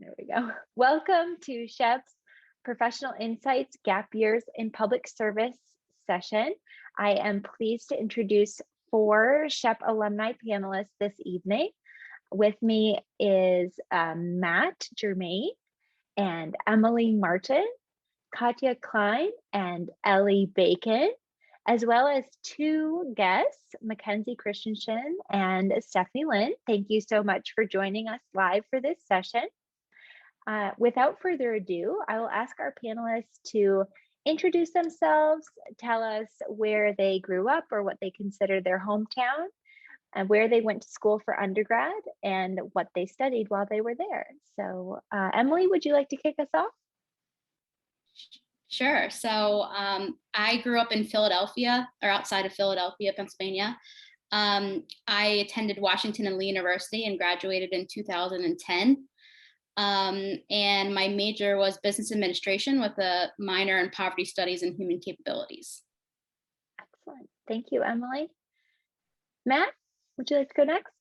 There we go. Welcome to SHEP's Professional Insights Gap Years in Public Service session. I am pleased to introduce 4 SHEP alumni panelists this evening. With me is Matt Germain and Emily Martin, Katja Klein and Elle Bacon, as well as 2 guests, Mackenzie Christensen and Stephanie Lynn. Thank you so much for joining us live for this session. Without further ado, I will ask our panelists to introduce themselves, tell us where they grew up or what they consider their hometown, and where they went to school for undergrad, and what they studied while they were there. So Emily, would you like to kick us off? Sure. So I grew up in Philadelphia, or outside of Philadelphia, Pennsylvania. I attended Washington and Lee University and graduated in 2010. And my major was business administration with a minor in poverty studies and human capabilities. Excellent. Thank you, Emily. Matt, would you like to go next?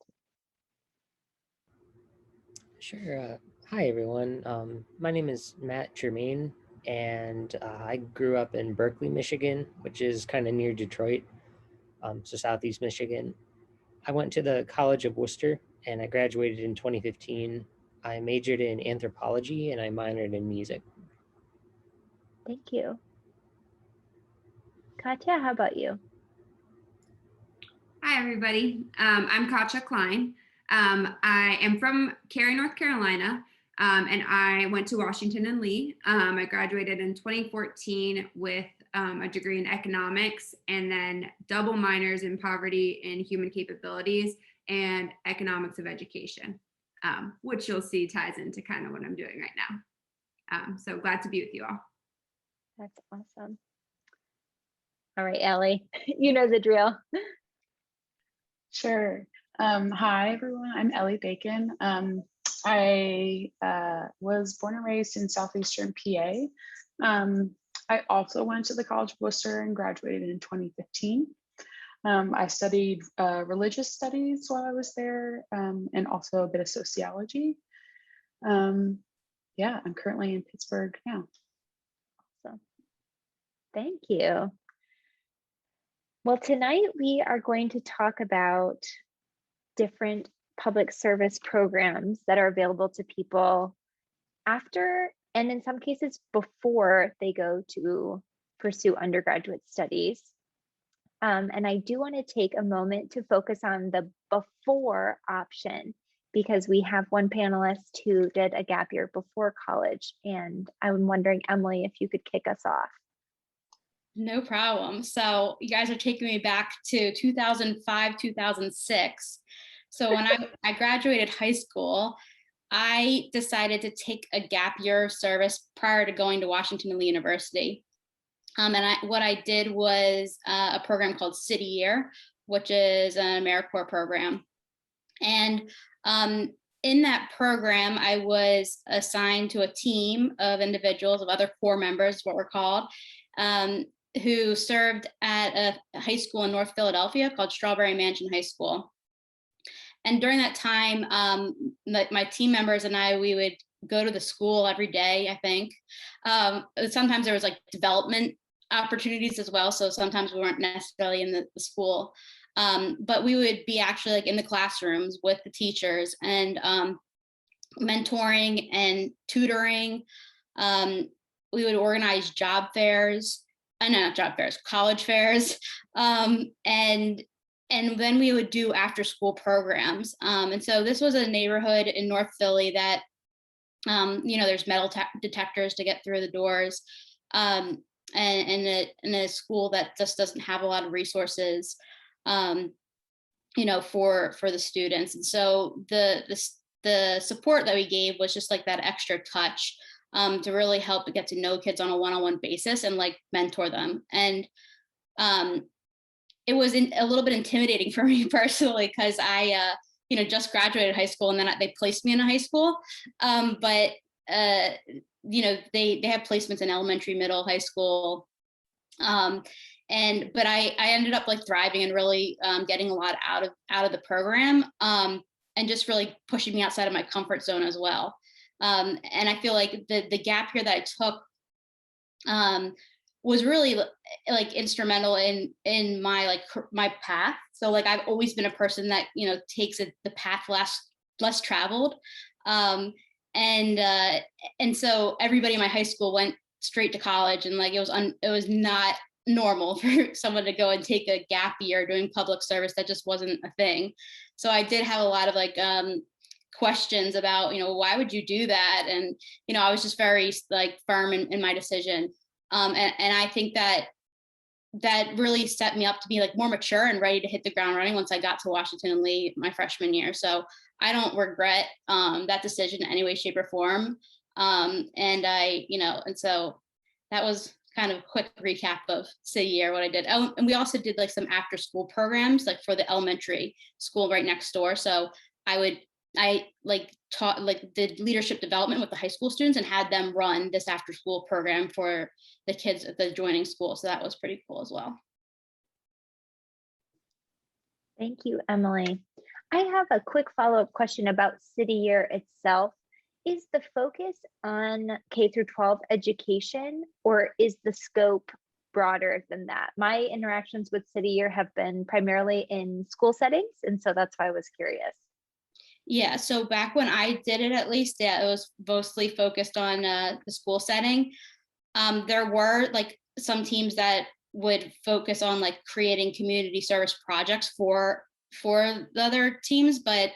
Sure. Hi, everyone. My name is Matt Germain, and I grew up in Berkeley, Michigan, which is kind of near Detroit, so Southeast Michigan. I went to the College of Worcester, and I graduated in 2015. I majored in anthropology, and I minored in music. Thank you. Katja, how about you? Hi, everybody. I'm Kacha Klein. I am from Cary, North Carolina, and I went to Washington and Lee. I graduated in 2014 with a degree in economics and then double minors in poverty and human capabilities and economics of education, which you'll see ties into kind of what I'm doing right now. So glad to be with you all. That's awesome. All right, Ellie, you know the drill. Sure. Hi, everyone. I'm Elle Bacon. I was born and raised in Southeastern PA. I also went to the College of Worcester and graduated in 2015. I studied religious studies while I was there, and also a bit of sociology. Yeah, I'm currently in Pittsburgh now. Awesome. Thank you. Well, tonight we are going to talk about different public service programs that are available to people after, and in some cases before, they go to pursue undergraduate studies. And I do want to take a moment to focus on the before option, because we have one panelist who did a gap year before college, and I'm wondering, Emily, if you could kick us off. No problem. So you guys are taking me back to 2005, 2006. So when I graduated high school, I decided to take a gap year service prior to going to Washington and Lee University. What I did was a program called City Year, which is an Americorps program. And in that program, I was assigned to a team of individuals, of other corps members, what we're called, who served at a high school in North Philadelphia called Strawberry Mansion High School. And during that time, my team members and I, we would go to the school every day, I think. Sometimes there was like development opportunities as well. So sometimes we weren't necessarily in the school, but we would be actually like in the classrooms with the teachers and mentoring and tutoring. We would organize job fairs. Not job fairs, college fairs, and then we would do after school programs. And so this was a neighborhood in North Philly that, there's metal detectors to get through the doors, and in a school that just doesn't have a lot of resources, for the students. And so the support that we gave was just like that extra touch. To really help get to know kids on a one-on-one basis and like mentor them. And it was a little bit intimidating for me personally, because I, just graduated high school and then they placed me in a high school. But they have placements in elementary, middle, high school. But I ended up like thriving and really getting a lot out of the program, and just really pushing me outside of my comfort zone as well. And I feel like the gap year that I took was really like instrumental in my my path. So like I've always been a person that, you know, takes the path less traveled. And so everybody in my high school went straight to college, and like it was not normal for someone to go and take a gap year doing public service. That just wasn't a thing. So I did have a lot of like questions about, you know, why would you do that? And, you know, I was just very like firm in my decision. And I think that really set me up to be like more mature and ready to hit the ground running once I got to Washington and Lee my freshman year. So I don't regret that decision in any way, shape, or form. And so that was kind of a quick recap of city year, what I did. Oh, and we also did like some after school programs, like for the elementary school right next door. So I taught like did leadership development with the high school students and had them run this after school program for the kids at the adjoining school. So that was pretty cool as well. Thank you, Emily. I have a quick follow-up question about city year itself. Is the focus on K through 12 education, or is the scope broader than that? My interactions with city year have been primarily in school settings, and so that's why I was curious. Yeah, so back when I did it, at least, yeah, it was mostly focused on the school setting. There were like some teams that would focus on like creating community service projects for the other teams, but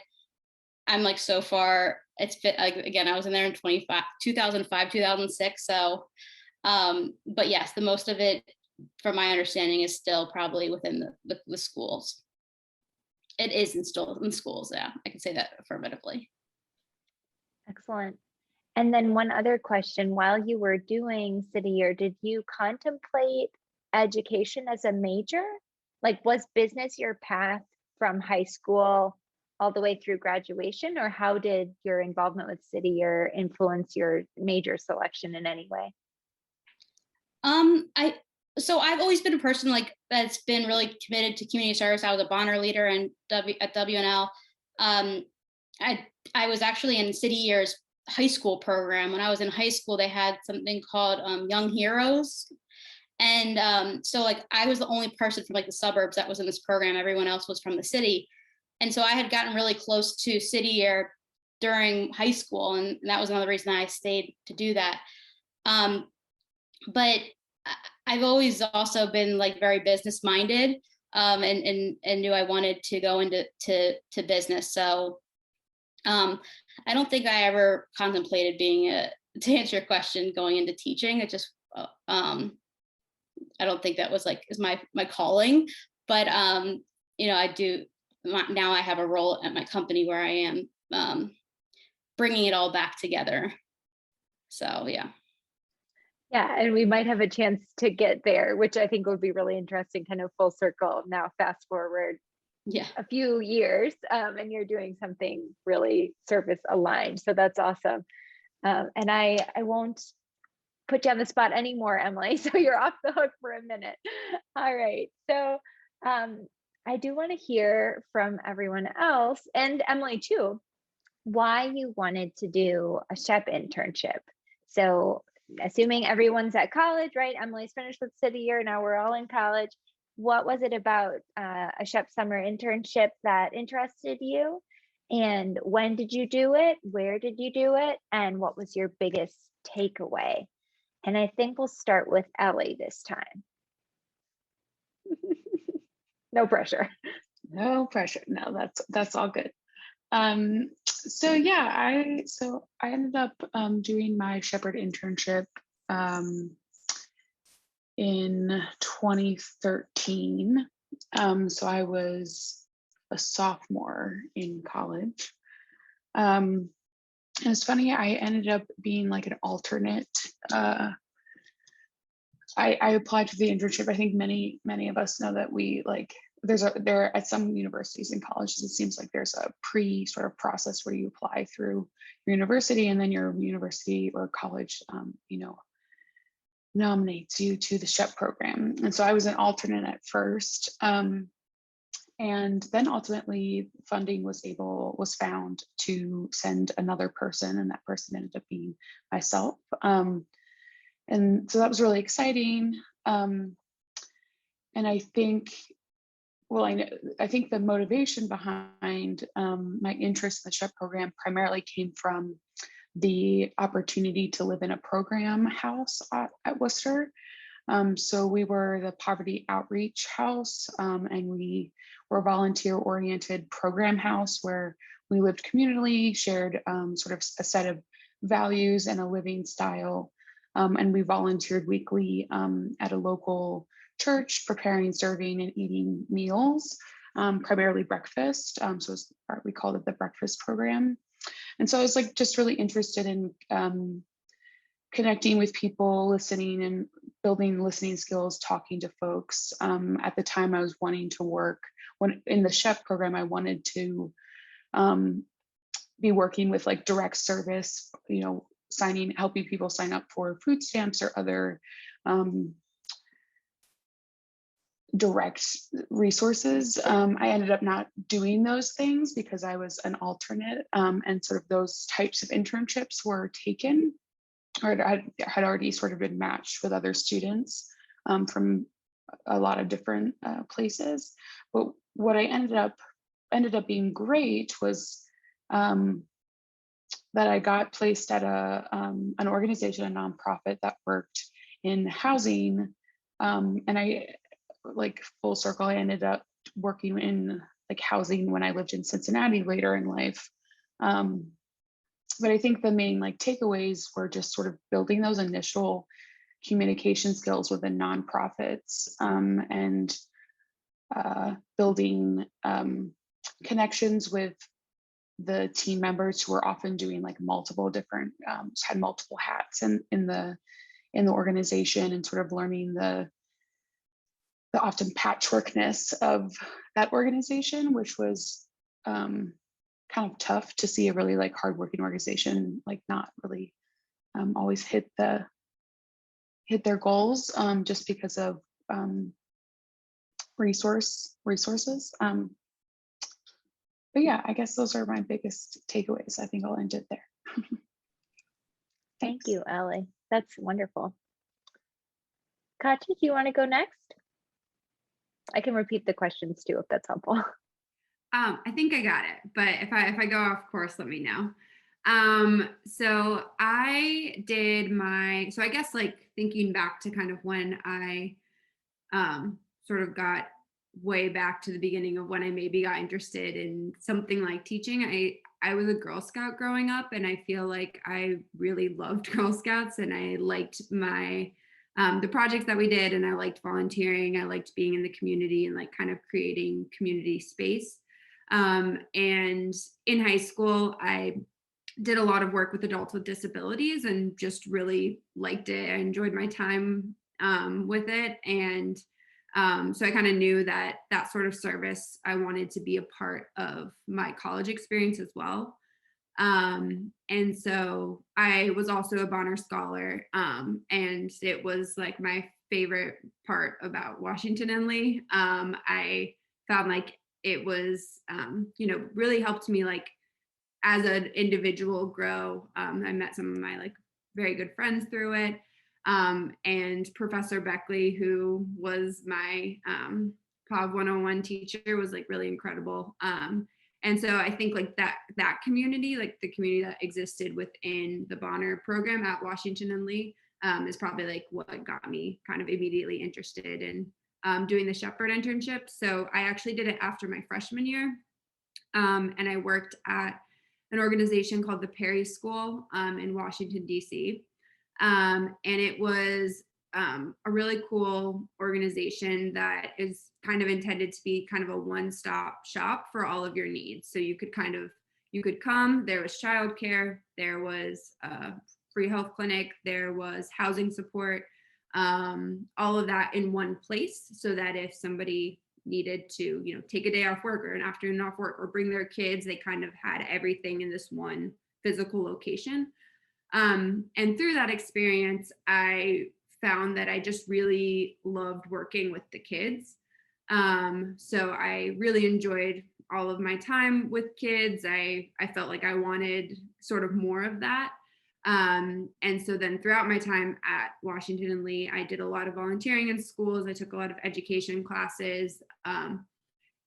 I'm like so far, it's been like, again, I was in there in 2005, 2006. So, but yes, the most of it, from my understanding, is still probably within the schools. It is installed in schools. Yeah, I can say that affirmatively. Excellent. And then one other question, while you were doing city year, did you contemplate education as a major? Like, was business your path from high school all the way through graduation, or how did your involvement with city year influence your major selection in any way? So I've always been a person like that's been really committed to community service. I was a Bonner leader at WNL. I was actually in city year's high school program. When I was in high school, they had something called Young Heroes. And so like I was the only person from like the suburbs that was in this program. Everyone else was from the city. And so I had gotten really close to city year during high school. And that was another reason I stayed to do that. But I've always also been like very business minded, and knew I wanted to go into business. So I don't think I ever contemplated to answer your question, going into teaching. It just I don't think that was like is my calling. But you know, I do now. I have a role at my company where I am bringing it all back together. So yeah. Yeah, and we might have a chance to get there, which I think would be really interesting, kind of full circle. Now, fast forward a few years, and you're doing something really service aligned. So that's awesome. And I won't put you on the spot anymore, Emily. So you're off the hook for a minute. All right. So I do want to hear from everyone else, and Emily too, why you wanted to do a SHEP internship. So assuming everyone's at college, right? Emily's finished with city year. Now we're all in college. What was it about a SHEP summer internship that interested you? And when did you do it? Where did you do it? And what was your biggest takeaway? And I think we'll start with Ellie this time. No pressure. No pressure. No, that's all good. So yeah, I ended up doing my Shepherd internship in 2013. So I was a sophomore in college. And it's funny, I ended up being like an alternate. I applied to the internship. I think many of us know that we like there at some universities and colleges, it seems like there's a pre sort of process where you apply through your university, and then your university or college nominates you to the SHEP program. And so I was an alternate at first, And then ultimately funding was found to send another person, and that person ended up being myself. And so that was really exciting. And I think, well, I think the motivation behind my interest in the SHEP program primarily came from the opportunity to live in a program house at Worcester. So we were the Poverty Outreach House, and we were a volunteer-oriented program house where we lived communally, shared sort of a set of values and a living style. And we volunteered weekly at a local church, preparing, serving, and eating meals, primarily breakfast. So we called it the breakfast program. And so I was like just really interested in connecting with people, listening and building listening skills, talking to folks. At the time I was wanting to work in the SHEP program, I wanted to be working with like direct service, helping people sign up for food stamps or other direct resources. I ended up not doing those things because I was an alternate, and sort of those types of internships were taken, or had already sort of been matched with other students from a lot of different places. But what I ended up being great was that I got placed at an organization, a nonprofit that worked in housing, and I, like full circle, I ended up working in like housing when I lived in Cincinnati later in life. But I think the main like takeaways were just sort of building those initial communication skills within nonprofits, and building connections with the team members who were often doing like multiple different, had multiple hats in the organization, and sort of learning the often patchworkness of that organization, which was kind of tough to see a really like hardworking organization like not really always hit their goals, just because of resources. But yeah, I guess those are my biggest takeaways. I think I'll end it there. Thank you, Ellie. That's wonderful. Katja, do you want to go next? I can repeat the questions too, if that's helpful. I think I got it, but if I go off course, let me know. So I guess like thinking back to kind of when I sort of got way back to the beginning of when I maybe got interested in something like teaching. I was a Girl Scout growing up, and I feel like I really loved Girl Scouts, and I liked the projects that we did, and I liked volunteering. I liked being in the community and like kind of creating community space. And in high school, I did a lot of work with adults with disabilities and just really liked it. I enjoyed my time with it. And so I kind of knew that sort of service, I wanted to be a part of my college experience as well. And so I was also a Bonner Scholar, and it was like my favorite part about Washington and Lee. I found like it was, really helped me like as an individual grow. I met some of my like very good friends through it. And Professor Beckley, who was my POV 101 teacher, was like really incredible. And so I think like that community, like the community that existed within the Bonner program at Washington and Lee, is probably like what got me kind of immediately interested in doing the Shepherd internship. So I actually did it after my freshman year. And I worked at an organization called the Perry School in Washington, D.C. And it was a really cool organization that is kind of intended to be kind of a one-stop shop for all of your needs. So you could come, there was childcare, there was a free health clinic, there was housing support, all of that in one place, so that if somebody needed to, take a day off work or an afternoon off work or bring their kids, they kind of had everything in this one physical location. And through that experience, I found that I just really loved working with the kids. So I really enjoyed all of my time with kids. I felt like I wanted sort of more of that. And so then throughout my time at Washington and Lee, I did a lot of volunteering in schools. I took a lot of education classes.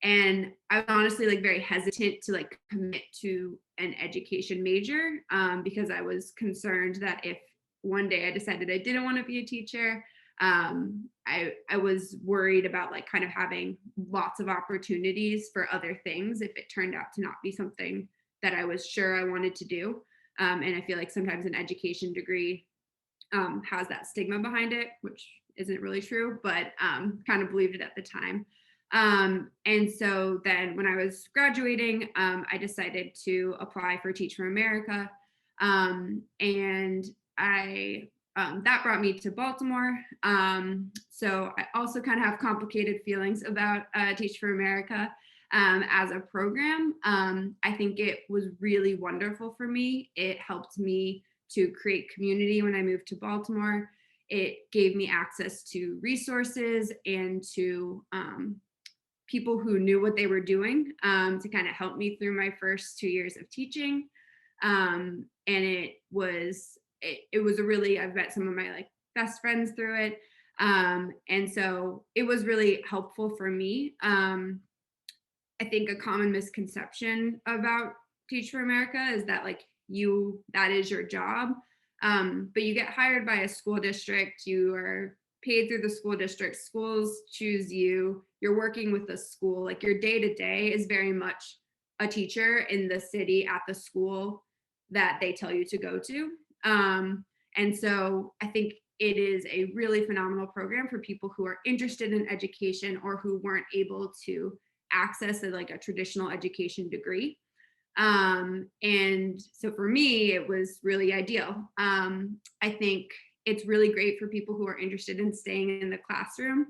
And I was honestly like very hesitant to like commit to an education major because I was concerned that if one day I decided I didn't want to be a teacher, I was worried about like kind of having lots of opportunities for other things if it turned out to not be something that I was sure I wanted to do. And I feel like sometimes an education degree has that stigma behind it, which isn't really true, but kind of believed it at the time. And so then when I was graduating, I decided to apply for Teach for America. And that brought me to Baltimore. So I also kind of have complicated feelings about Teach for America as a program. I think it was really wonderful for me. It helped me to create community when I moved to Baltimore. It gave me access to resources and to people who knew what they were doing to kind of help me through my first 2 years of teaching. And it was a really, I've met some of my like best friends through it. And so it was really helpful for me. I think a common misconception about Teach for America is that like that is your job. But you get hired by a school district, you are paid through the school district, schools choose you, you're working with the school, like your day-to-day is very much a teacher in the city at the school that they tell you to go to. And so I think it is a really phenomenal program for people who are interested in education or who weren't able to access a traditional education degree. And so for me, it was really ideal. I think it's really great for people who are interested in staying in the classroom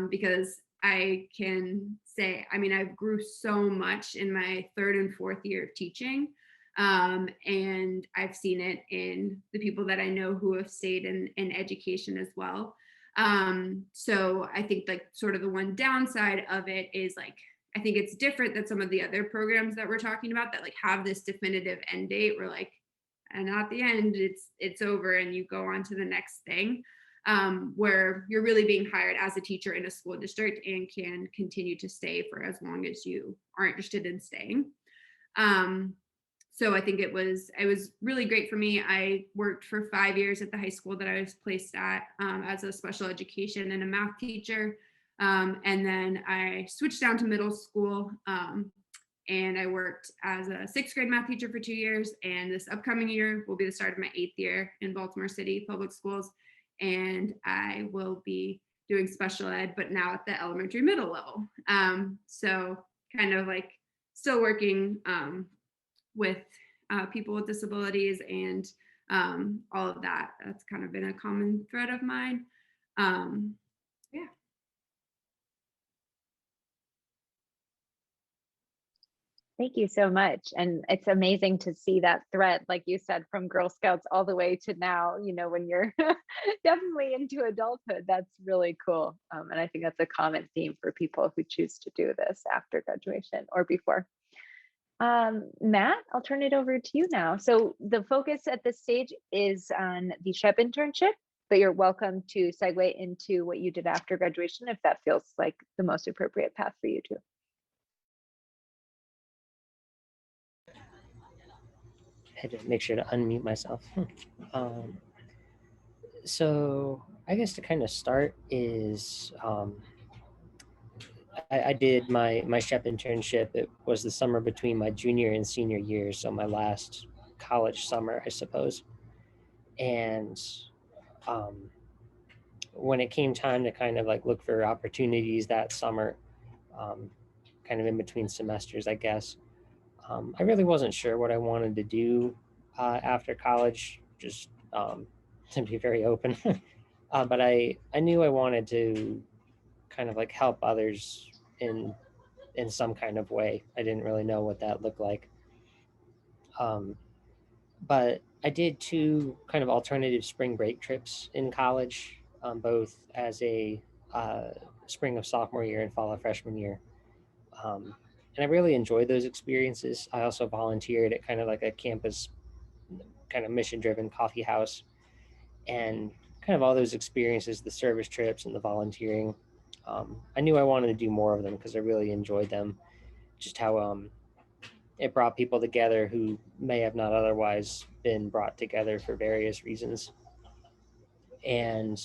because I can say, I mean, I've grew so much in my third and fourth year of teaching. And I've seen it in the people that I know who have stayed in education as well. So I think like sort of the one downside of it is like, I think it's different than some of the other programs that we're talking about that like have this definitive end date where like, and at the end it's over and you go on to the next thing, where you're really being hired as a teacher in a school district and can continue to stay for as long as you are interested in staying. So I think it was really great for me. I worked for 5 years at the high school that I was placed at as a special education and a math teacher. And then I switched down to middle school and I worked as a 6th grade math teacher for 2 years. And this upcoming year will be the start of my 8th year in Baltimore City Public Schools. And I will be doing special ed, but now at the elementary middle level. So kind of like still working with people with disabilities and all of that. That's kind of been a common thread of mine. Yeah. Thank you so much. And it's amazing to see that thread, like you said, from Girl Scouts all the way to now, you know, when you're definitely into adulthood. That's really cool. And I think that's a common theme for people who choose to do this after graduation or before. Matt, I'll turn it over to you now. So the focus at this stage is on the SHEP internship, but you're welcome to segue into what you did after graduation if that feels like the most appropriate path for you too. I had to make sure to unmute myself. So I guess to kind of start is I did my SHEP internship. It was the summer between my junior and senior year, so my last college summer, I suppose. And when it came time to kind of like look for opportunities that summer, kind of in between semesters, I guess, I really wasn't sure what I wanted to do after college, just to be very open. But I knew I wanted to kind of like help others in some kind of way. I didn't really know what that looked like. But I did 2 kind of alternative spring break trips in college, both as a spring of sophomore year and fall of freshman year. And I really enjoyed those experiences. I also volunteered at kind of like a campus, kind of mission-driven coffee house, and kind of all those experiences, the service trips and the volunteering. I knew I wanted to do more of them because I really enjoyed them. Just how it brought people together who may have not otherwise been brought together for various reasons. And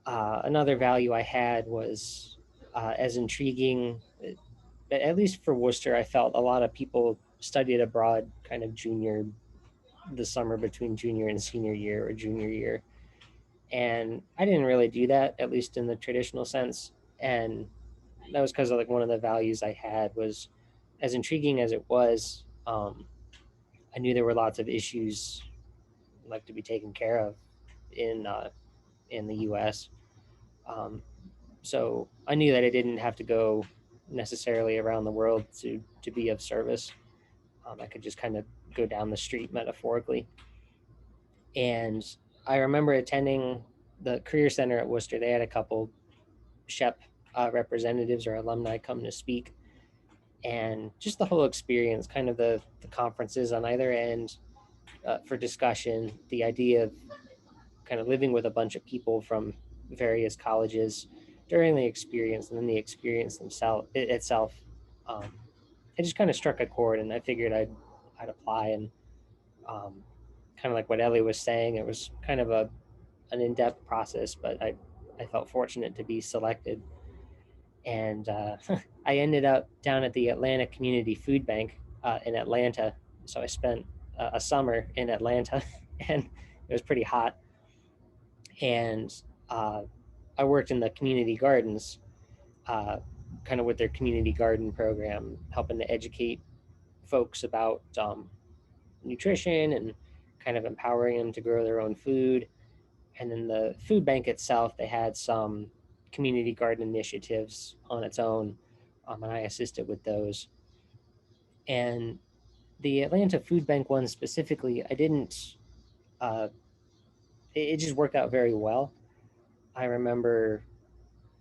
another value I had was as intriguing, at least for Worcester, I felt a lot of people studied abroad kind of the summer between junior and senior year or junior year. And I didn't really do that, at least in the traditional sense. And that was because of like one of the values I had was, as intriguing as it was, I knew there were lots of issues like to be taken care of in the U.S. So I knew that I didn't have to go necessarily around the world to be of service. I could just kind of go down the street metaphorically. And I remember attending the Career Center at Worcester. They had a couple SHEP representatives or alumni come to speak. And just the whole experience, kind of the conferences on either end for discussion, the idea of kind of living with a bunch of people from various colleges during the experience, and then the experience itself, it just kind of struck a chord, and I figured I'd apply. And kind of like what Ellie was saying, it was kind of an in-depth process, but I felt fortunate to be selected. And I ended up down at the Atlanta Community Food Bank in Atlanta. So I spent a summer in Atlanta, and it was pretty hot. And I worked in the community gardens, kind of with their community garden program, helping to educate folks about nutrition and kind of empowering them to grow their own food. And then the food bank itself, they had some community garden initiatives on its own, and I assisted with those. And the Atlanta Food Bank one specifically, I didn't, it just worked out very well. I remember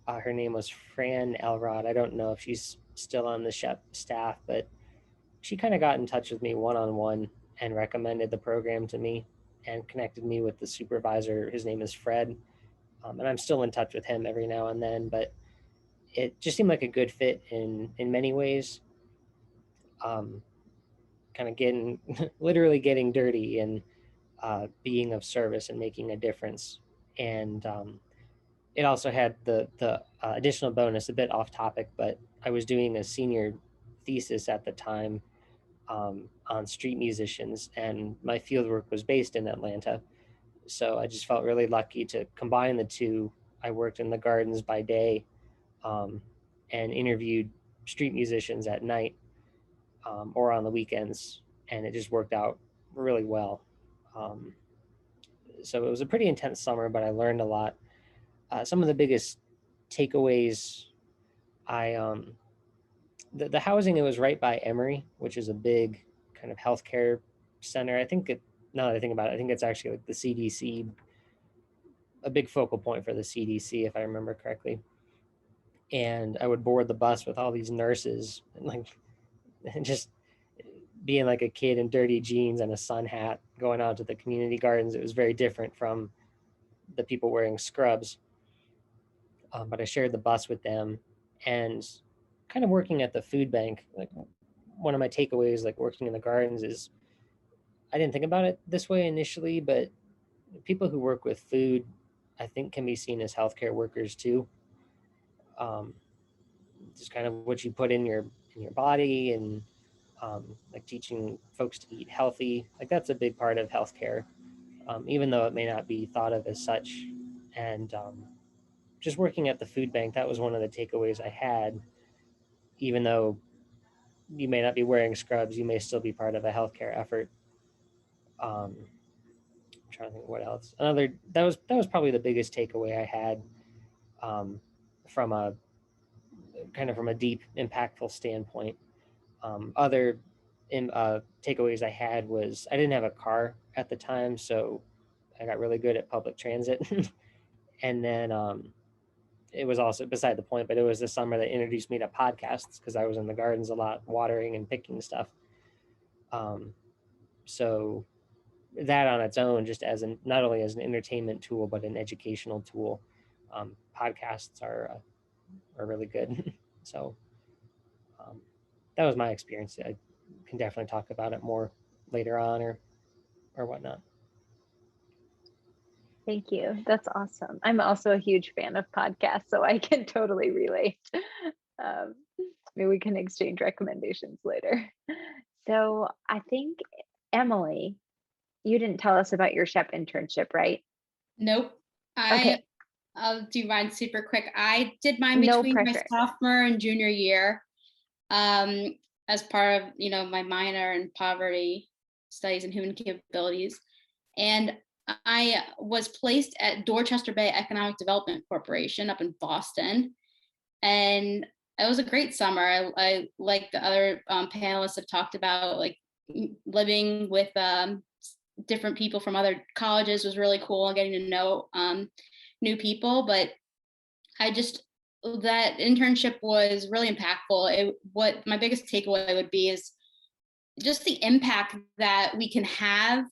her name was Fran Elrod. I don't know if she's still on the SHEP staff, but she kind of got in touch with me one-on-one and recommended the program to me and connected me with the supervisor. His name is Fred. And I'm still in touch with him every now and then, but it just seemed like a good fit in many ways. Kind of getting, literally getting dirty and being of service and making a difference. And it also had the additional bonus, a bit off topic, but I was doing a senior thesis at the time on street musicians, and my fieldwork was based in Atlanta. So I just felt really lucky to combine the two. I worked in the gardens by day and interviewed street musicians at night or on the weekends, and it just worked out really well. So it was a pretty intense summer, but I learned a lot. Some of the biggest takeaways, the housing, it was right by Emory, which is a big kind of healthcare center. I think now that I think about it, I think it's actually like the CDC, a big focal point for the CDC, if I remember correctly. And I would board the bus with all these nurses and just being like a kid in dirty jeans and a sun hat going out to the community gardens. It was very different from the people wearing scrubs. But I shared the bus with them, and kind of working at the food bank, like one of my takeaways, like working in the gardens, is I didn't think about it this way initially, but people who work with food, I think, can be seen as healthcare workers too. Just kind of what you put in your body, and like teaching folks to eat healthy, like that's a big part of healthcare, even though it may not be thought of as such. And just working at the food bank, that was one of the takeaways I had. Even though you may not be wearing scrubs, you may still be part of a healthcare effort. I'm trying to think what else. That was probably the biggest takeaway I had from a deep, impactful standpoint. Other takeaways I had was I didn't have a car at the time, so I got really good at public transit. And then it was also beside the point, but it was the summer that introduced me to podcasts because I was in the gardens a lot, watering and picking stuff. So that on its own, just as not only as an entertainment tool, but an educational tool, podcasts are really good. So that was my experience. I can definitely talk about it more later on or whatnot. Thank you. That's awesome. I'm also a huge fan of podcasts, so I can totally relate. Maybe we can exchange recommendations later. So I think, Emily, you didn't tell us about your SHEP internship, right? Nope. Okay. I'll do mine super quick. I did mine No between my pressure. sophomore and junior year, as part of, my minor in poverty studies and human capabilities. And I was placed at Dorchester Bay Economic Development Corporation up in Boston. And it was a great summer. I like the other panelists have talked about, like living with different people from other colleges was really cool and getting to know new people. But that internship was really impactful. What my biggest takeaway would be is just the impact that we can have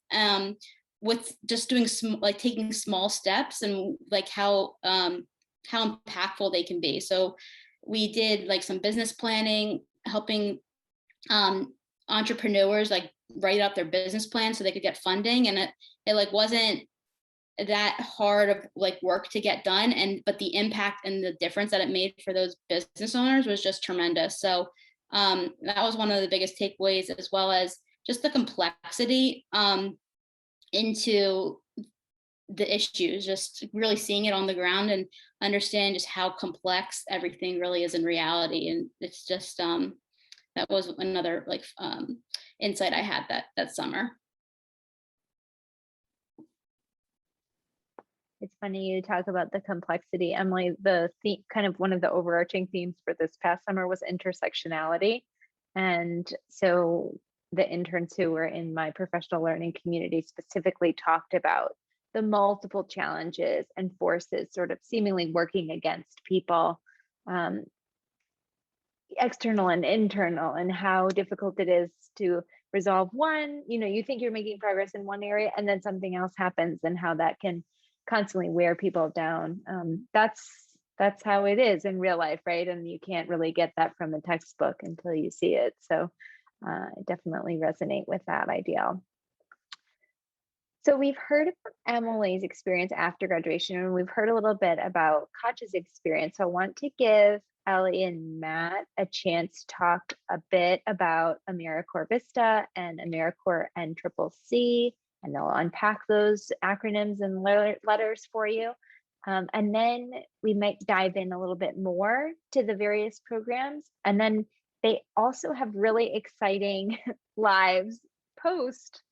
with just doing taking small steps, and like how impactful they can be. So we did like some business planning, helping entrepreneurs like write out their business plan so they could get funding, and it like wasn't that hard of like work to get done, but the impact and the difference that it made for those business owners was just tremendous. So that was one of the biggest takeaways, as well as just the complexity into the issues, just really seeing it on the ground and understand just how complex everything really is in reality. And it's just that was another like insight I had that summer. It's funny you talk about the complexity, Emily. The theme, kind of one of the overarching themes for this past summer was intersectionality. And so the interns who were in my professional learning community specifically talked about the multiple challenges and forces sort of seemingly working against people, external and internal, and how difficult it is to resolve one. You think you're making progress in one area and then something else happens, and how that can constantly wear people down. That's how it is in real life, right? And you can't really get that from a textbook until you see it. So I definitely resonate with that idea. So we've heard about Emily's experience after graduation, and we've heard a little bit about Katja's experience. So I want to give Ellie and Matt a chance to talk a bit about Americorps Vista and Americorps NCCC, and they'll unpack those acronyms and letters for you. And then we might dive in a little bit more to the various programs. And then they also have really exciting lives post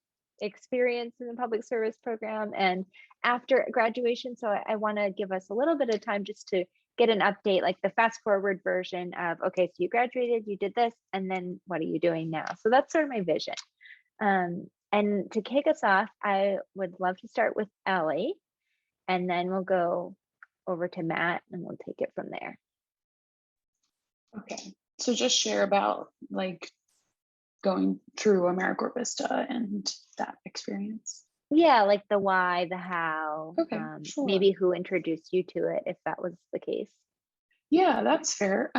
experience in the public service program and after graduation. So I want to give us a little bit of time just to get an update, like the fast forward version of, okay, so you graduated, you did this, and then what are you doing now? So that's sort of my vision. And to kick us off, I would love to start with Ellie, and then we'll go over to Matt and we'll take it from there. Okay, so just share about like going through Americorps Vista and that experience. Yeah, like the why, the how, Okay, sure. Maybe who introduced you to it, if that was the case. Yeah, that's fair.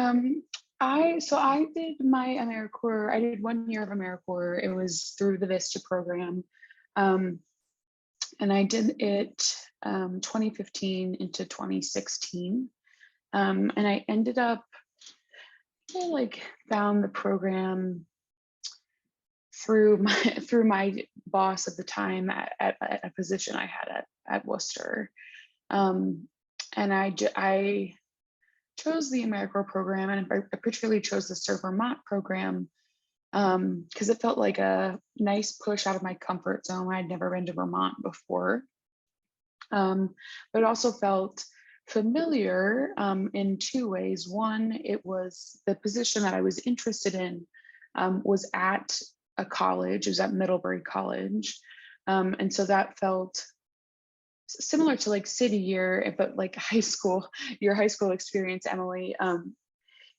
I did my Americorps. I did 1 year of Americorps. It was through the Vista program, and I did it 2015 into 2016, and I ended up found the program through my boss at the time at a position I had at Worcester, and I chose the Americorps program, and I particularly chose the Serve Vermont program because it felt like a nice push out of my comfort zone. I'd never been to Vermont before, but it also felt familiar in two ways. One, it was the position that I was interested in was at a college. It was at Middlebury College, and so that felt similar to like city year, but like high school, your high school experience, Emily.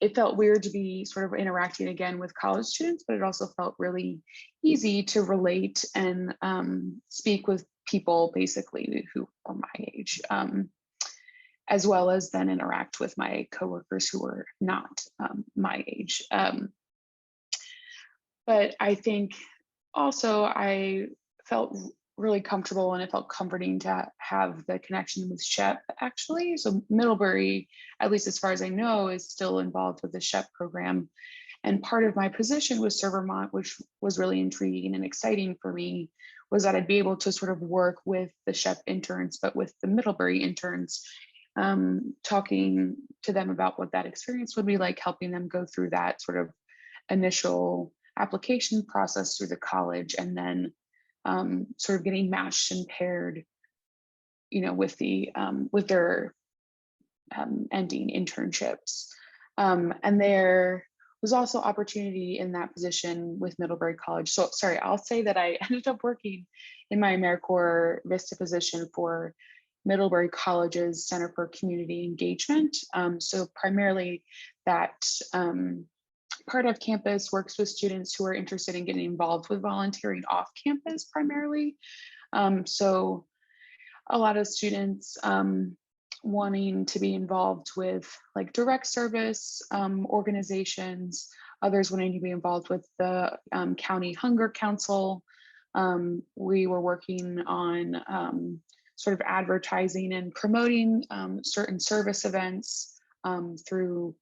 It felt weird to be sort of interacting again with college students, but it also felt really easy to relate and speak with people basically who are my age, as well as then interact with my coworkers who were not my age. But I think also I felt really comfortable, and it felt comforting to have the connection with SHEP actually. So Middlebury, at least as far as I know, is still involved with the SHEP program. And part of my position with Sir Vermont, which was really intriguing and exciting for me, was that I'd be able to sort of work with the SHEP interns, but with the Middlebury interns, talking to them about what that experience would be like, helping them go through that sort of initial application process through the college, and then sort of getting matched and paired, with their ending internships. And there was also opportunity in that position with Middlebury College. So sorry, I'll say that I ended up working in my Americorps Vista position for Middlebury College's Center for Community Engagement. So primarily that part of campus works with students who are interested in getting involved with volunteering off campus primarily. So a lot of students wanting to be involved with like direct service organizations, others wanting to be involved with the County Hunger Council. We were working on sort of advertising and promoting certain service events through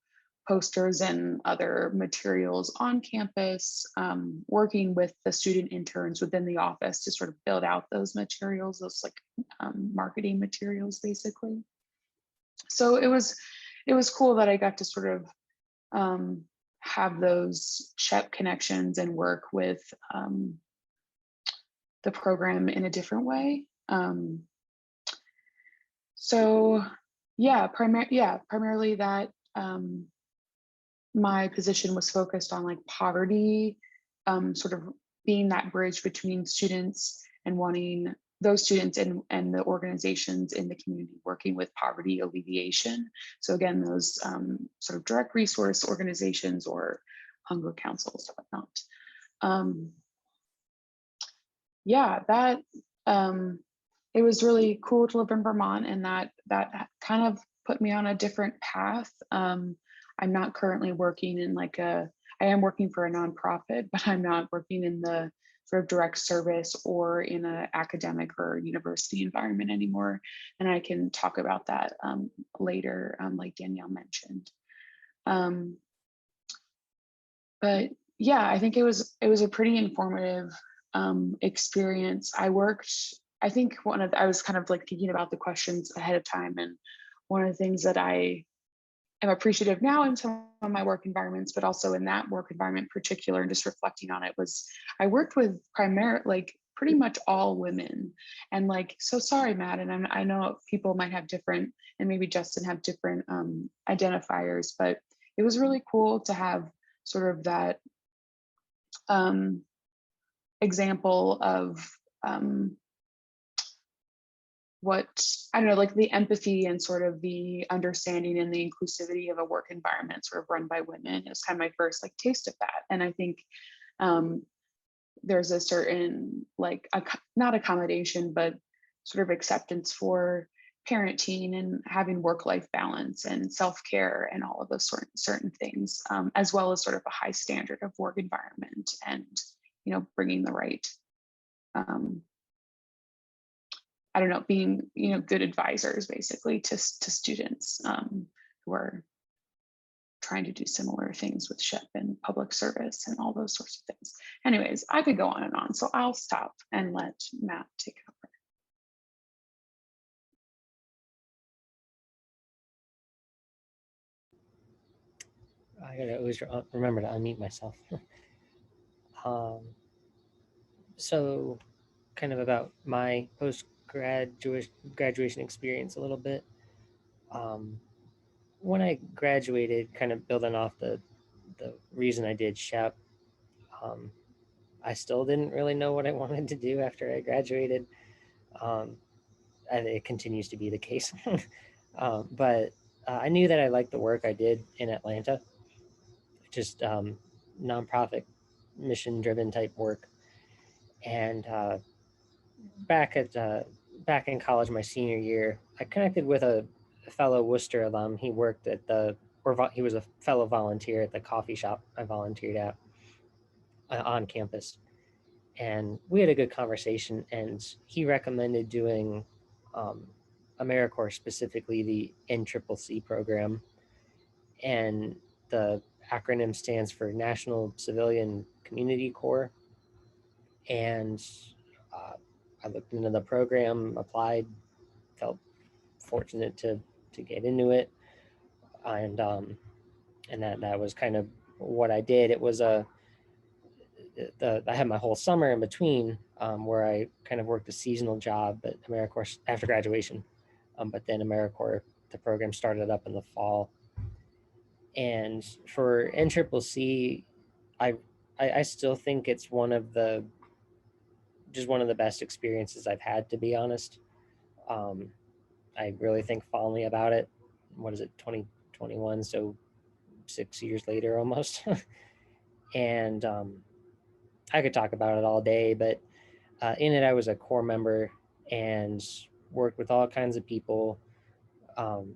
posters and other materials on campus, working with the student interns within the office to sort of build out those materials, those like marketing materials, basically. So it was cool that I got to sort of have those SHEP connections and work with the program in a different way. So yeah, primarily that. My position was focused on like poverty, sort of being that bridge between students and wanting those students and the organizations in the community working with poverty alleviation. So again, those sort of direct resource organizations or hunger councils, whatnot. Yeah, that it was really cool to live in Vermont, and that kind of put me on a different path. I'm not currently working in I am working for a nonprofit, but I'm not working in the sort of direct service or in an academic or university environment anymore. And I can talk about that later, like Danielle mentioned. But yeah, I think it was a pretty informative experience. I think I was kind of like thinking about the questions ahead of time, and one of the things that I am appreciative now in some of my work environments, but also in that work environment in particular, and just reflecting on it, was I worked with pretty much all women. And so sorry, Matt, and I know people might have different, and maybe Justin have different identifiers, but it was really cool to have sort of that example of the empathy and sort of the understanding and the inclusivity of a work environment sort of run by women. It was kind of my first taste of that. And I think there's a certain not accommodation, but sort of acceptance for parenting and having work-life balance and self-care and all of those certain things, as well as sort of a high standard of work environment and, bringing the right, being, good advisors basically to students who are trying to do similar things with SHEP and public service and all those sorts of things. Anyways, I could go on and on, so I'll stop and let Matt take over. I gotta always remember to unmute myself. So kind of about my graduation experience a little bit. When I graduated, kind of building off the reason I did SHEP, I still didn't really know what I wanted to do after I graduated. it continues to be the case. But I knew that I liked the work I did in Atlanta, just nonprofit, mission-driven type work. And back in college, my senior year, I connected with a fellow Worcester alum. He worked at he was a fellow volunteer at the coffee shop I volunteered at on campus. And we had a good conversation, and he recommended doing Americorps, specifically the NCCC program. And the acronym stands for National Civilian Community Corps. And I looked into the program, applied, felt fortunate to get into it, and that was kind of what I did. It was I had my whole summer in between, where I kind of worked a seasonal job at Americorps after graduation, but then Americorps, the program started up in the fall. And for NCCC, I still think it's one of the best experiences I've had, to be honest. I really think fondly about it. What is it, 2021? So 6 years later almost. And I could talk about it all day, but in it, I was a core member and worked with all kinds of people. The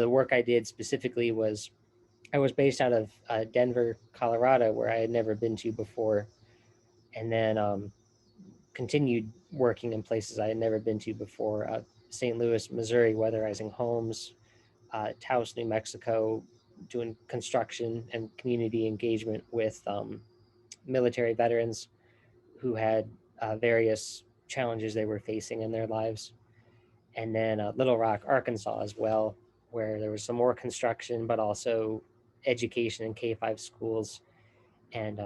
work I did specifically was, I was based out of Denver, Colorado, where I had never been to before, and then continued working in places I had never been to before. St. Louis, Missouri, weatherizing homes, Taos, New Mexico, doing construction and community engagement with military veterans who had various challenges they were facing in their lives. And then Little Rock, Arkansas as well, where there was some more construction, but also education in K-5 schools and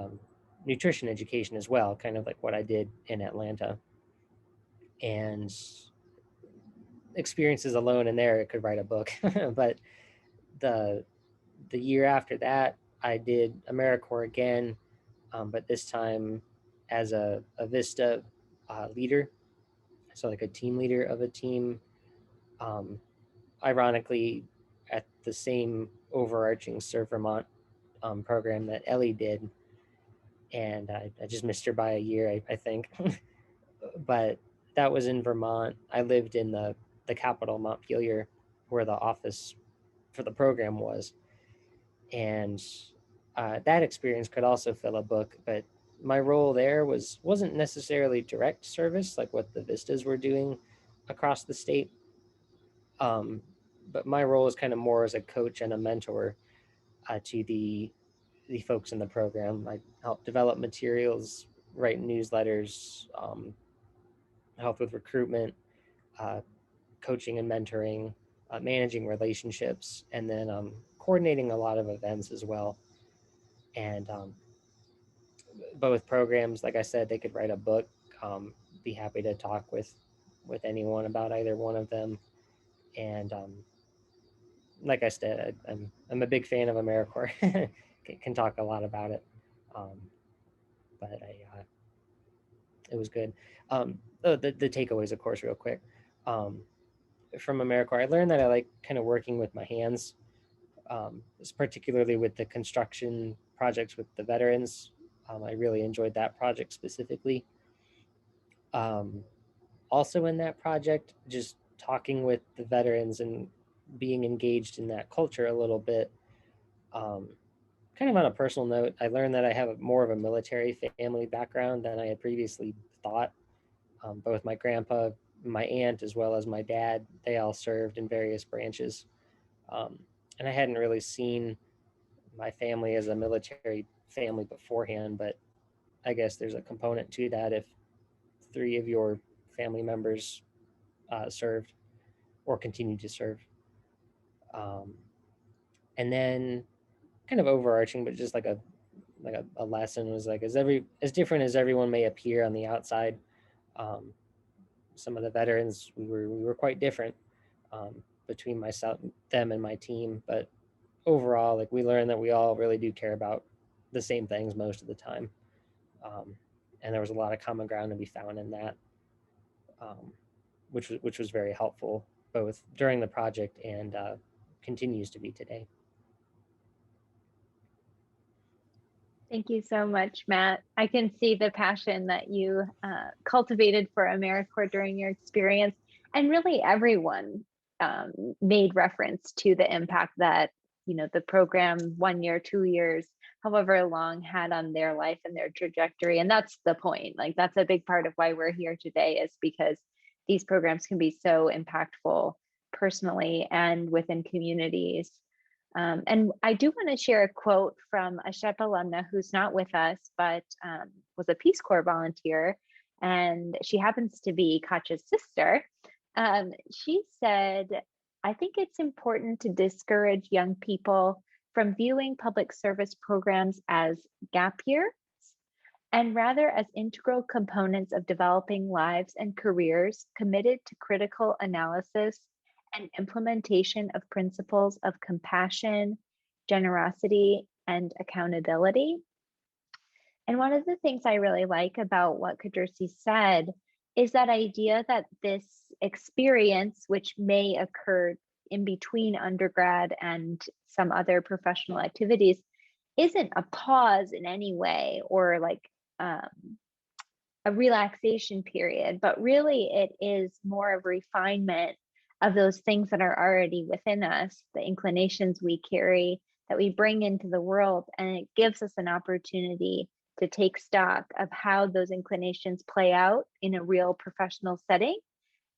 nutrition education as well, kind of like what I did in Atlanta. And experiences alone in there, it could write a book. But the year after that, I did AmeriCorps again, but this time as a Vista leader, so like a team leader of a team. Ironically, at the same overarching Serve Vermont program that Ellie did, and I just missed her by a year, I think. But that was in Vermont. I lived in the capital, Montpelier, where the office for the program was. And that experience could also fill a book, but my role there wasn't necessarily direct service like what the Vistas were doing across the state. But my role is kind of more as a coach and a mentor to the folks in the program. I help develop materials, write newsletters, help with recruitment, coaching and mentoring, managing relationships, and then coordinating a lot of events as well. And both programs, like I said, they could write a book. Be happy to talk with anyone about either one of them. And like I said, I'm a big fan of Americorps. Can talk a lot about it. But it was good. The takeaways, of course, real quick. From Americorps, I learned that I like kind of working with my hands, particularly with the construction projects with the veterans. I really enjoyed that project specifically. Also in that project, just talking with the veterans and being engaged in that culture a little bit. Kind of on a personal note, I learned that I have more of a military family background than I had previously thought. Both my grandpa, my aunt, as well as my dad, they all served in various branches. And I hadn't really seen my family as a military family beforehand, but I guess there's a component to that if 3 of your family members served or continue to serve. And then kind of overarching, but just like a lesson was like, as different as everyone may appear on the outside, some of the veterans, we were quite different between myself, them, and my team. But overall, like, we learned that we all really do care about the same things most of the time. And there was a lot of common ground to be found in that. which was very helpful both during the project and continues to be today. Thank you so much, Matt. I can see the passion that you cultivated for Americorps during your experience, and really everyone made reference to the impact that, you know, the program 1 year, 2 years, however long, had on their life and their trajectory. And that's the point. Like, that's a big part of why we're here today, is because these programs can be so impactful personally and within communities. And I do want to share a quote from a SHEP alumna who's not with us, but was a Peace Corps volunteer, and she happens to be Katja's sister. She said, "I think it's important to discourage young people from viewing public service programs as gap years, and rather as integral components of developing lives and careers committed to critical analysis and implementation of principles of compassion, generosity, and accountability." And one of the things I really like about what Kadursi said is that idea that this experience, which may occur in between undergrad and some other professional activities, isn't a pause in any way or like a relaxation period, but really it is more of refinement of those things that are already within us, the inclinations we carry that we bring into the world. And it gives us an opportunity to take stock of how those inclinations play out in a real professional setting,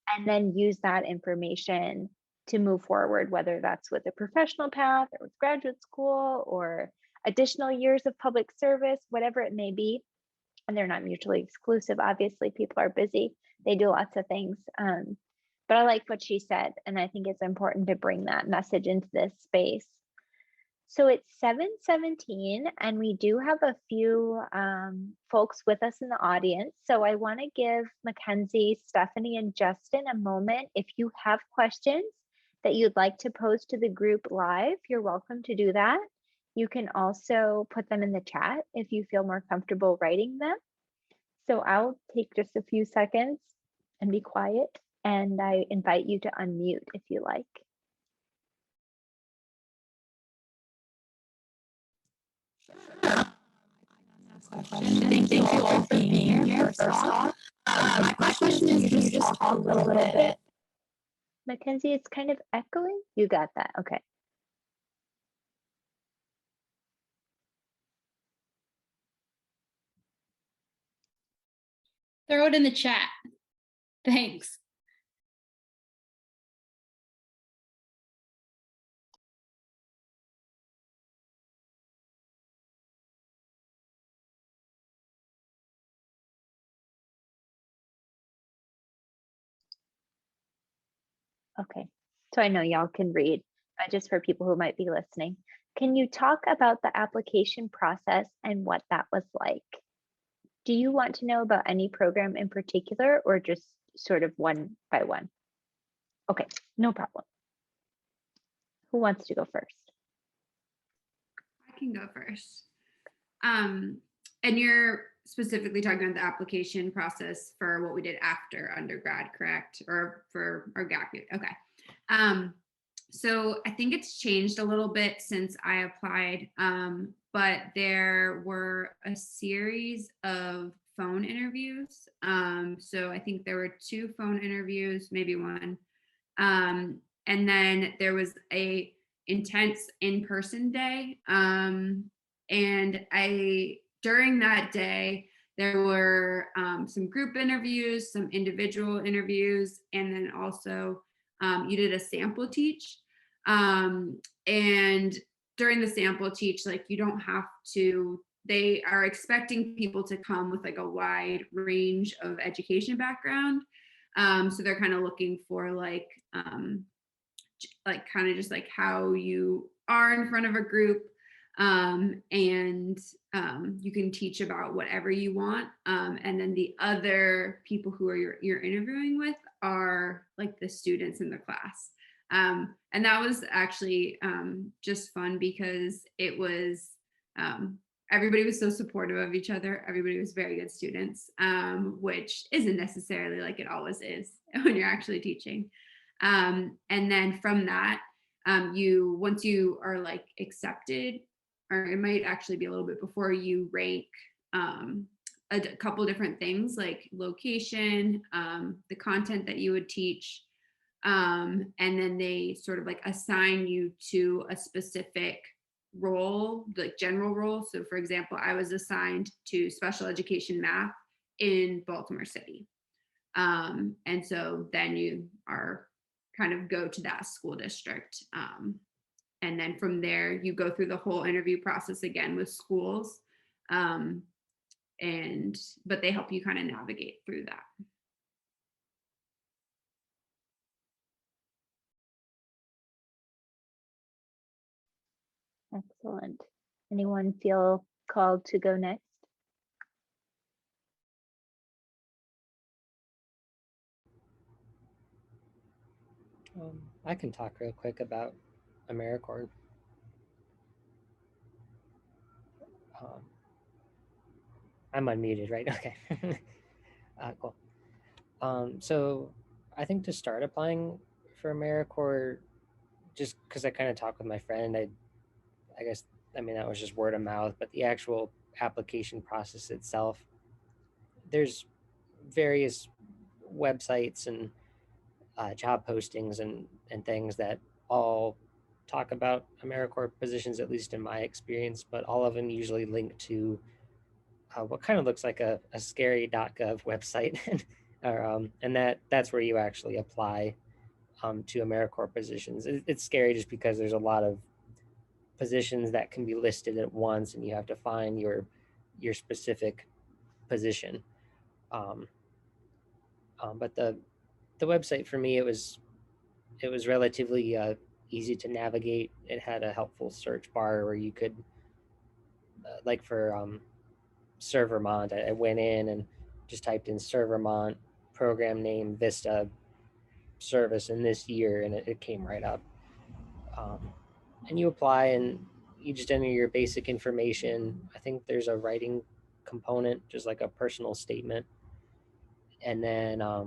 and then use that information to move forward, whether that's with a professional path or with graduate school or additional years of public service, whatever it may be. And they're not mutually exclusive. Obviously, people are busy. They do lots of things. But I like what she said, and I think it's important to bring that message into this space. So it's 7:17, and we do have a few folks with us in the audience. So I want to give Mackenzie, Stephanie, and Justin a moment. If you have questions that you'd like to pose to the group live, you're welcome to do that. You can also put them in the chat if you feel more comfortable writing them. So I'll take just a few seconds and be quiet, and I invite you to unmute if you like. Thank you all for being here, first off. My question is, can you just talk a little bit? Mackenzie, it's kind of echoing. You got that. Okay. Throw it in the chat. Thanks. Okay, so I know y'all can read, but just for people who might be listening, can you talk about the application process and what that was like? Do you want to know about any program in particular, or just sort of one by one? Okay, no problem. Who wants to go first? I can go first. And you're specifically talking about the application process for what we did after undergrad, correct? Or for our gap year? Okay. So I think it's changed a little bit since I applied, but there were a series of phone interviews. So I think there were 2 phone interviews, maybe 1. And then there was a intense in-person day. And during that day, there were some group interviews, some individual interviews, and then also you did a sample teach. And during the sample teach, like, you don't have to, they are expecting people to come with like a wide range of education background. So they're kind of looking for like kind of just like how you are in front of a group. And you can teach about whatever you want. And then the other people who are you're interviewing with are like the students in the class. And that was actually just fun because it was everybody was so supportive of each other. Everybody was very good students, which isn't necessarily like it always is when you're actually teaching. And then from that, once you are like accepted, or it might actually be a little bit before, you rank a couple different things like location, the content that you would teach, and then they sort of like assign you to a specific role, like general role. So for example, I was assigned to special education math in Baltimore City. And so then you are kind of go to that school district. And then from there, you go through the whole interview process again with schools. But they help you kind of navigate through that. Excellent. Anyone feel called to go next? I can talk real quick about Americorps. I'm unmuted, right? Okay. Cool. So I think to start applying for Americorps, just because I kind of talked with my friend, I guess, I mean, that was just word of mouth, but the actual application process itself, there's various websites and job postings and things that all talk about AmeriCorps positions, at least in my experience, but all of them usually link to what kind of looks like a scary.gov website. And that's where you actually apply to AmeriCorps positions. It's scary just because there's a lot of positions that can be listed at once, and you have to find your specific position. But the website for me, it was relatively easy to navigate. It had a helpful search bar where you could, like for Sir Vermont, I went in and just typed in Sir Vermont, program name, Vista, service in this year, and it came right up. And you apply and you just enter your basic information. I think there's a writing component, just like a personal statement. And then I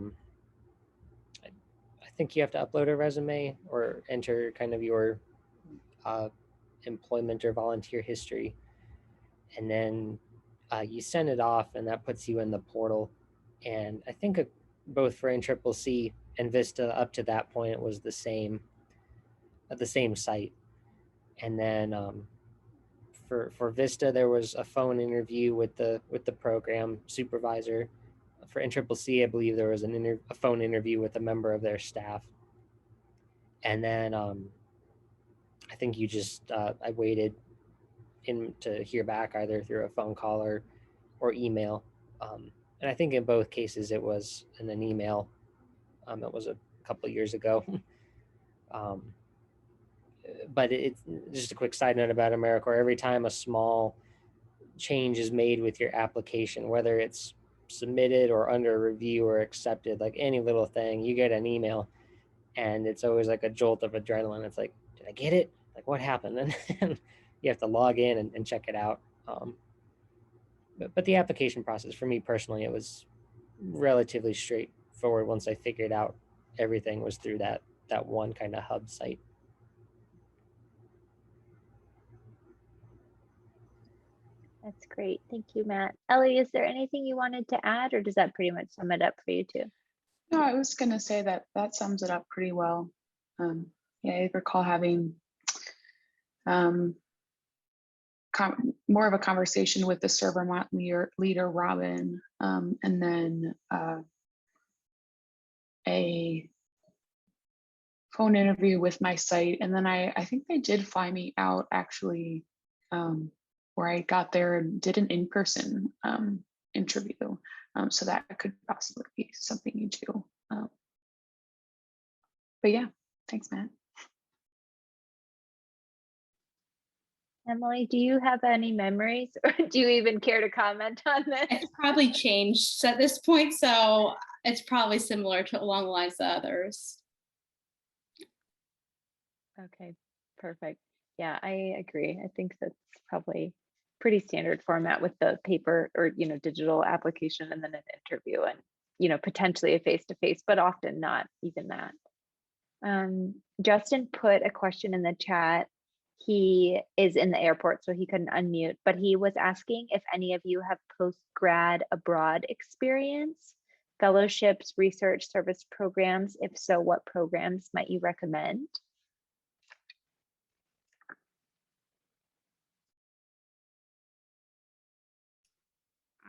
think you have to upload a resume or enter kind of your employment or volunteer history. And then you send it off, and that puts you in the portal. And I think both for NCCC and Vista up to that point was the same site. And then for Vista, there was a phone interview with the program supervisor. For NCCC, I believe there was a phone interview with a member of their staff. And then I think you just I waited to hear back either through a phone call or email. And I think in both cases it was in an email. It was a couple of years ago. But it's just a quick side note about Americorps. Every time a small change is made with your application, whether it's submitted or under review or accepted, like any little thing, you get an email, and it's always like a jolt of adrenaline. It's like, did I get it? Like, what happened? And you have to log in and check it out. But the application process for me personally, it was relatively straightforward once I figured out everything was through that one kind of hub site. That's great. Thank you, Matt. Ellie, is there anything you wanted to add, or does that pretty much sum it up for you too? No, I was going to say that sums it up pretty well. Yeah, I recall having more of a conversation with the Sir Vermont leader, Robin, and then a phone interview with my site. And then I think they did fly me out actually, where I got there and did an in-person interview. So that could possibly be something you do. But yeah, thanks, Matt. Emily, do you have any memories, or do you even care to comment on this? It's probably changed at this point, so it's probably similar to along the lines of others. Okay, perfect. Yeah, I agree. I think that's probably pretty standard format with the paper or, digital application and then an interview and, potentially a face-to-face, but often not even that. Justin put a question in the chat. He is in the airport, so he couldn't unmute, but he was asking if any of you have post-grad abroad experience, fellowships, research, service programs. If so, what programs might you recommend?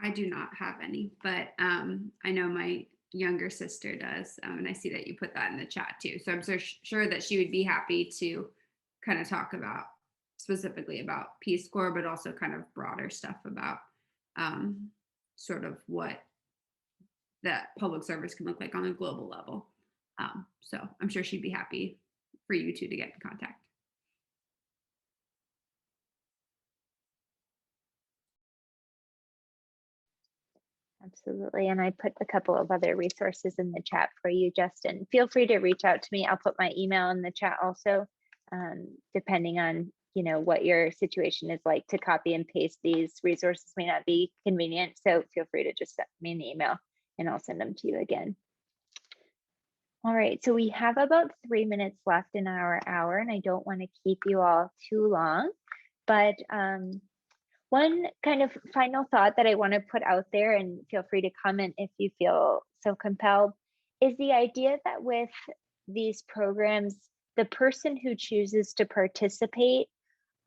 I do not have any, but I know my younger sister does, and I see that you put that in the chat too. So I'm sure that she would be happy to kind of talk about specifically about Peace Corps, but also kind of broader stuff about sort of what that public service can look like on a global level. So I'm sure she'd be happy for you two to get in contact. Absolutely. And I put a couple of other resources in the chat for you, Justin. Feel free to reach out to me. I'll put my email in the chat also, depending on, what your situation is like to copy and paste. These resources may not be convenient. So feel free to just send me an email and I'll send them to you again. All right, so we have about 3 minutes left in our hour and I don't want to keep you all too long, but one kind of final thought that I want to put out there, and feel free to comment if you feel so compelled, is the idea that with these programs, the person who chooses to participate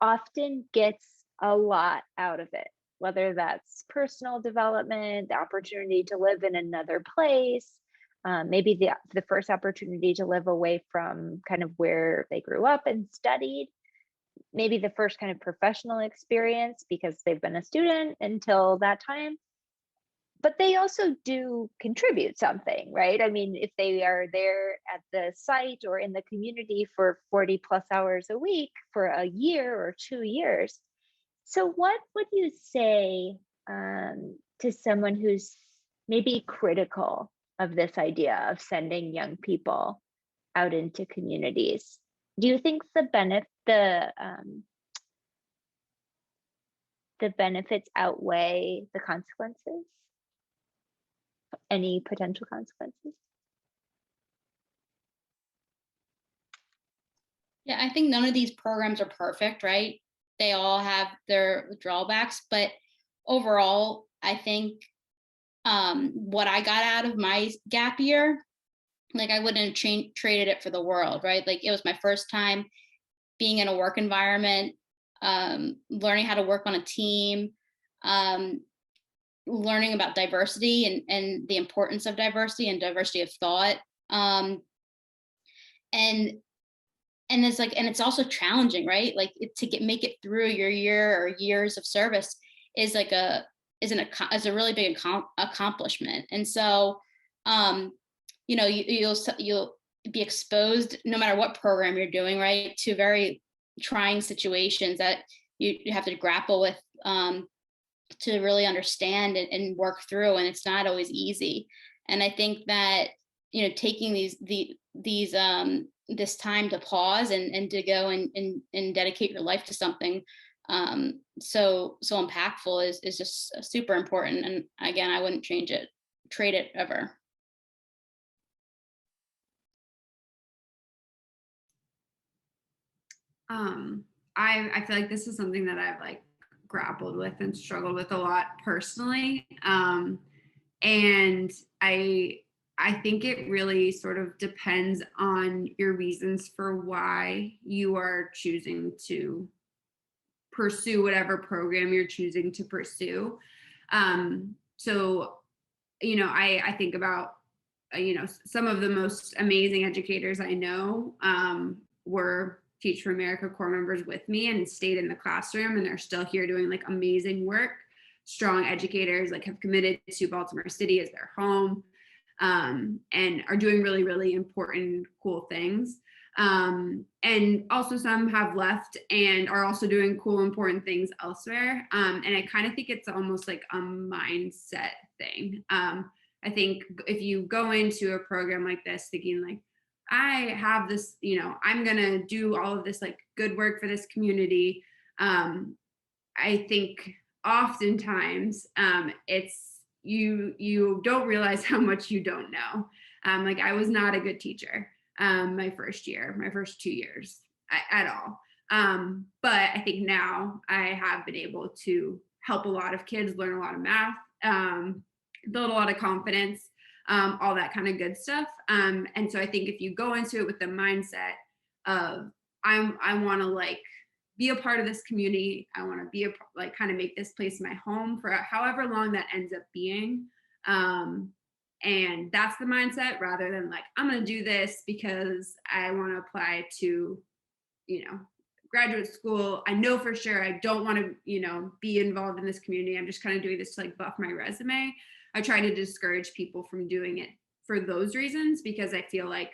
often gets a lot out of it, whether that's personal development, the opportunity to live in another place, maybe the first opportunity to live away from kind of where they grew up and studied, maybe the first kind of professional experience because they've been a student until that time, but they also do contribute something, right? I mean, if they are there at the site or in the community for 40 plus hours a week for a year or 2 years. So what would you say to someone who's maybe critical of this idea of sending young people out into communities? Do you think the benefits outweigh the consequences? Any potential consequences? Yeah, I think none of these programs are perfect, right? They all have their drawbacks, but overall, I think what I got out of my gap year, like I wouldn't have traded it for the world, right? Like it was my first time being in a work environment, learning how to work on a team, learning about diversity and the importance of diversity and diversity of thought. And it's also challenging, right? Like make it through your year or years of service is a really big accomplishment. And so, you'll be exposed, no matter what program you're doing, right, to very trying situations that you have to grapple with to really understand and work through, and it's not always easy. And I think that taking this time to pause and to go and dedicate your life to something so impactful is just super important. And again, I wouldn't trade it ever. I feel like this is something that I've like grappled with and struggled with a lot personally. And I think it really sort of depends on your reasons for why you are choosing to pursue whatever program you're choosing to pursue. So, I think about, some of the most amazing educators I know were Teach for America Corps members with me and stayed in the classroom, and they're still here doing like amazing work. Strong educators like have committed to Baltimore City as their home, and are doing really, really important, cool things. And also some have left and are also doing cool, important things elsewhere. And I kind of think it's almost like a mindset thing. I think if you go into a program like this thinking like, I have this, I'm going to do all of this like good work for this community. I think oftentimes it's you don't realize how much you don't know. Like I was not a good teacher my first 2 years at all. But I think now I have been able to help a lot of kids learn a lot of math, build a lot of confidence, all that kind of good stuff. And so I think if you go into it with the mindset of I want to like be a part of this community, I want to be like kind of make this place my home for however long that ends up being. And that's the mindset rather than like I'm going to do this because I want to apply to, graduate school. I know for sure I don't want to, be involved in this community. I'm just kind of doing this to like buff my resume. I try to discourage people from doing it for those reasons because I feel like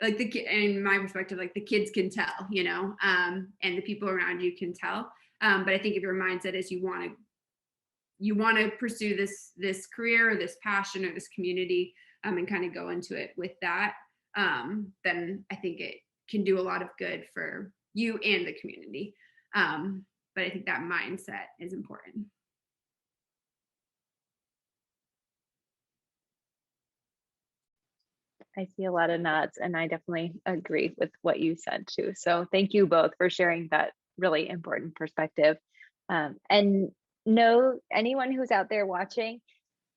in my perspective, like the kids can tell, and the people around you can tell. But I think if your mindset is you want to pursue this career or this passion or this community, and kind of go into it with that, then I think it can do a lot of good for you and the community. But I think that mindset is important. I see a lot of nods, and I definitely agree with what you said too. So thank you both for sharing that really important perspective. And know anyone who's out there watching,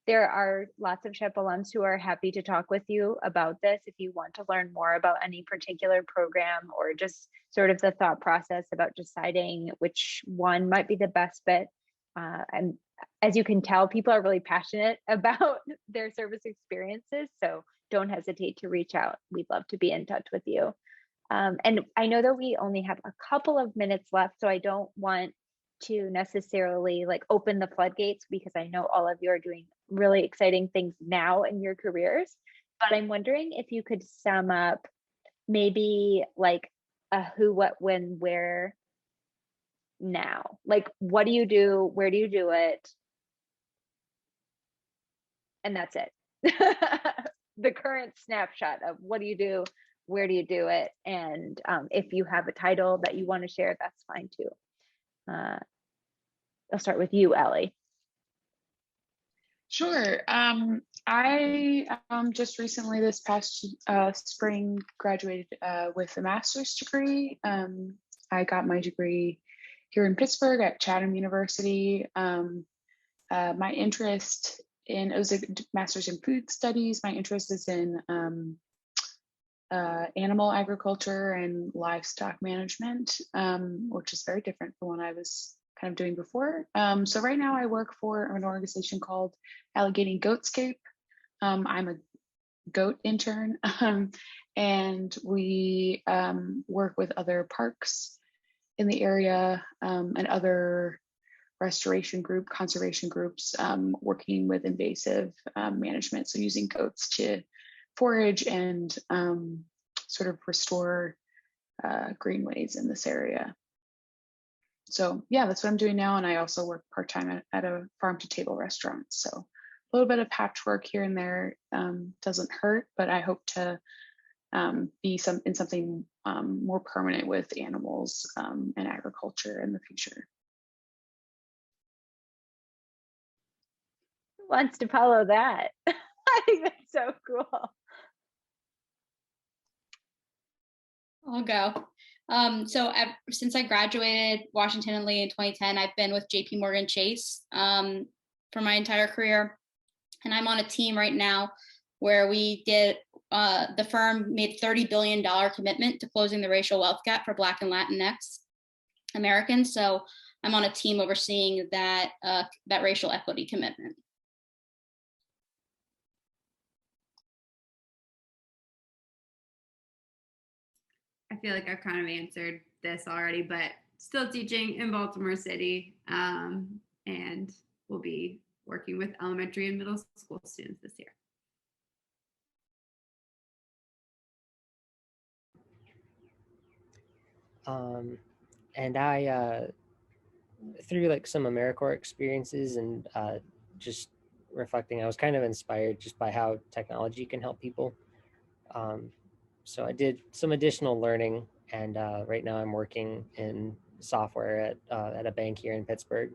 there are lots of SHEP alums who are happy to talk with you about this if you want to learn more about any particular program or just sort of the thought process about deciding which one might be the best fit. And as you can tell, people are really passionate about their service experiences. So don't hesitate to reach out. We'd love to be in touch with you. And I know that we only have a couple of minutes left, so I don't want to necessarily like open the floodgates because I know all of you are doing really exciting things now in your careers. But I'm wondering if you could sum up maybe like a who, what, when, where now. Like, what do you do? Where do you do it? And that's it. The current snapshot of what do you do, where do you do it, and if you have a title that you want to share, that's fine too. I'll start with you, Ellie. Sure. I just recently this past spring graduated with a master's degree. I got my degree here in Pittsburgh at Chatham University. My interest it was a master's in food studies. My interest is in animal agriculture and livestock management, which is very different from what I was kind of doing before. So right now I work for an organization called Allegheny Goatscape. I'm a goat intern, and we work with other parks in the area and other conservation groups working with invasive management. So using goats to forage and sort of restore greenways in this area. So yeah, that's what I'm doing now. And I also work part-time at a farm to table restaurant. So a little bit of patchwork here and there doesn't hurt, but I hope to be in something more permanent with animals and agriculture in the future. Who wants to follow that? I think that's so cool. I'll go. Since I graduated Washington and Lee in 2010, I've been with JP Morgan Chase for my entire career. And I'm on a team right now where the firm made $30 billion commitment to closing the racial wealth gap for Black and Latinx Americans. So I'm on a team overseeing that racial equity commitment. I feel like I've kind of answered this already, but still teaching in Baltimore City, and we'll be working with elementary and middle school students this year. And I, through like some Americorps experiences and just reflecting, I was kind of inspired just by how technology can help people. So I did some additional learning, and right now I'm working in software at a bank here in Pittsburgh,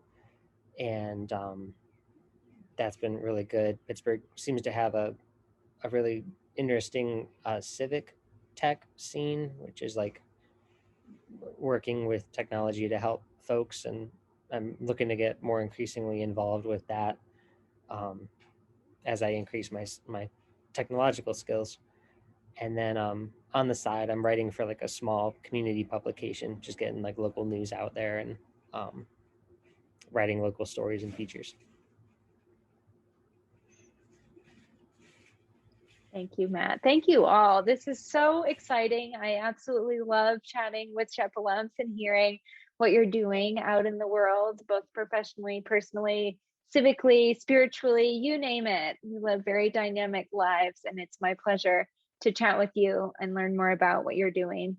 and that's been really good. Pittsburgh seems to have a really interesting civic tech scene, which is like working with technology to help folks, and I'm looking to get more increasingly involved with that as I increase my technological skills. And then on the side, I'm writing for like a small community publication, just getting like local news out there and writing local stories and features. Thank you, Matt. Thank you all. This is so exciting. I absolutely love chatting with SHEP alums and hearing what you're doing out in the world, both professionally, personally, civically, spiritually, you name it. We live very dynamic lives, and it's my pleasure to chat with you and learn more about what you're doing.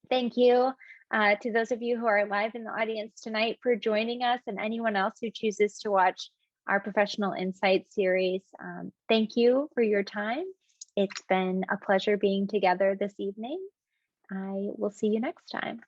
Thank you to those of you who are live in the audience tonight for joining us, and anyone else who chooses to watch our Professional Insights series. Thank you for your time. It's been a pleasure being together this evening. I will see you next time.